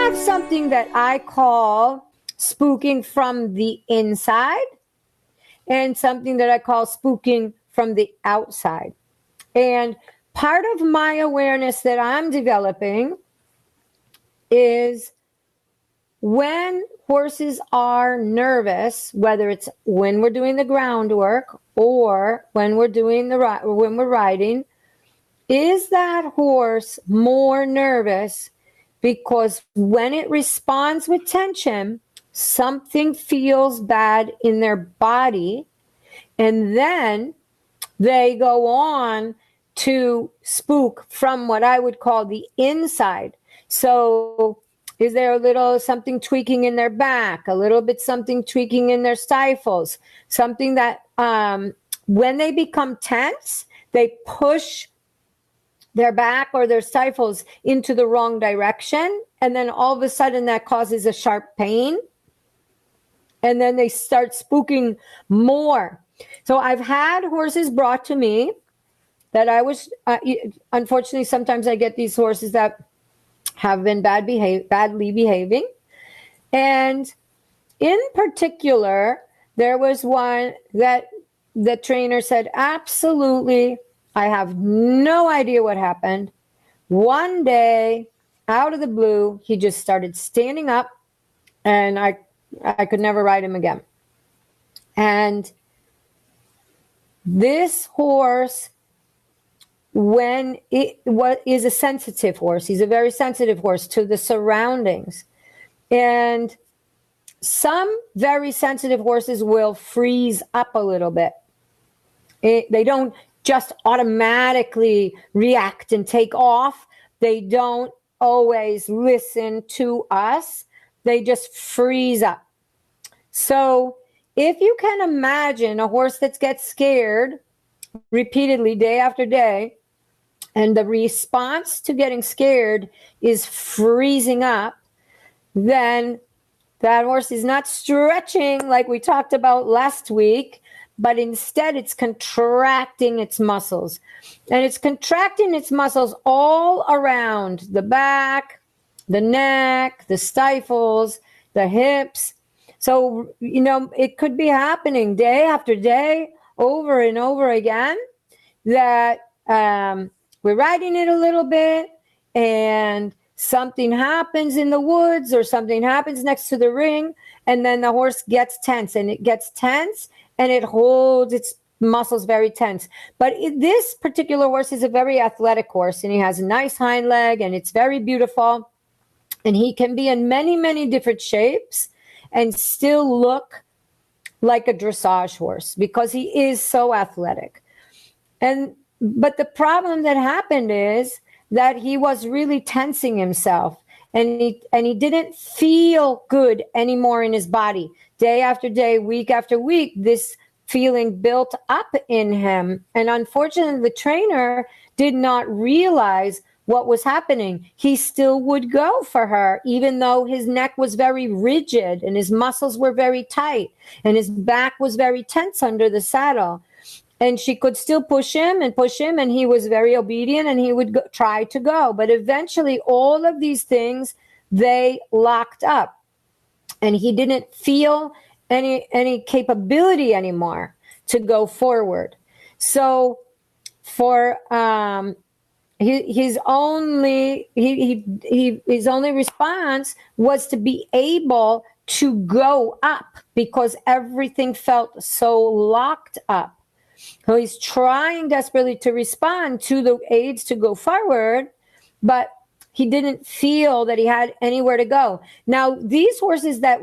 have something that I call spooking from the inside and something that I call spooking from the outside. And part of my awareness that I'm developing is when horses are nervous, whether it's when we're doing the groundwork or when we're riding, is that horse more nervous because when it responds with tension, something feels bad in their body, and then they go on to spook from what I would call the inside. So is there a little something tweaking in their back, a little bit something tweaking in their stifles, something that when they become tense, they push their back or their stifles into the wrong direction. And then all of a sudden that causes a sharp pain. And then they start spooking more. So I've had horses brought to me that I was, unfortunately, sometimes I get these horses that have been badly behaving. And in particular, there was one that the trainer said, absolutely, I have no idea what happened. One day, out of the blue, he just started standing up, and I could never ride him again. And this horse, when is a sensitive horse, he's a very sensitive horse to the surroundings. And some very sensitive horses will freeze up a little bit. They don't just automatically react and take off. They don't always listen to us. They just freeze up. So if you can imagine a horse that gets scared repeatedly day after day, and the response to getting scared is freezing up, then that horse is not stretching like we talked about last week, but instead it's contracting its muscles. And it's contracting its muscles all around the back, the neck, the stifles, the hips. So, it could be happening day after day, over and over again, that we're riding it a little bit and something happens in the woods or something happens next to the ring, and then the horse gets tense, and it gets tense and it holds its muscles very tense. But this particular horse is a very athletic horse, and he has a nice hind leg, and it's very beautiful. And he can be in many, many different shapes and still look like a dressage horse because he is so athletic. But the problem that happened is that he was really tensing himself, and he didn't feel good anymore in his body. Day after day, week after week, this feeling built up in him. And unfortunately, the trainer did not realize what was happening. He still would go for her, even though his neck was very rigid and his muscles were very tight and his back was very tense under the saddle. And she could still push him, and he was very obedient, and he would try to go. But eventually, all of these things, they locked up. And he didn't feel any capability anymore to go forward. So for his only response was to be able to go up because everything felt so locked up. So he's trying desperately to respond to the aids to go forward, but he didn't feel that he had anywhere to go. Now, these horses that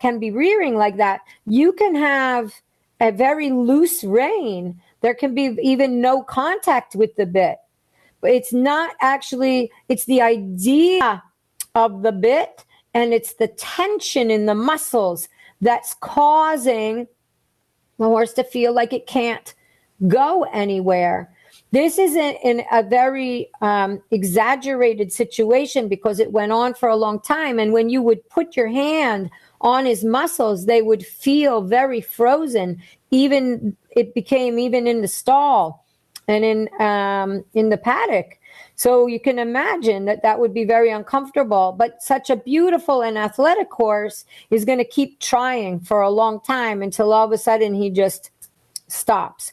can be rearing like that, you can have a very loose rein. There can be even no contact with the bit. But it's not actually, it's the idea of the bit, and it's the tension in the muscles that's causing the horse to feel like it can't go anywhere. This is in a very exaggerated situation because it went on for a long time. And when you would put your hand on his muscles, they would feel very frozen. It became even in the stall and in the paddock. So you can imagine that that would be very uncomfortable, but such a beautiful and athletic horse is going to keep trying for a long time until all of a sudden he just stops.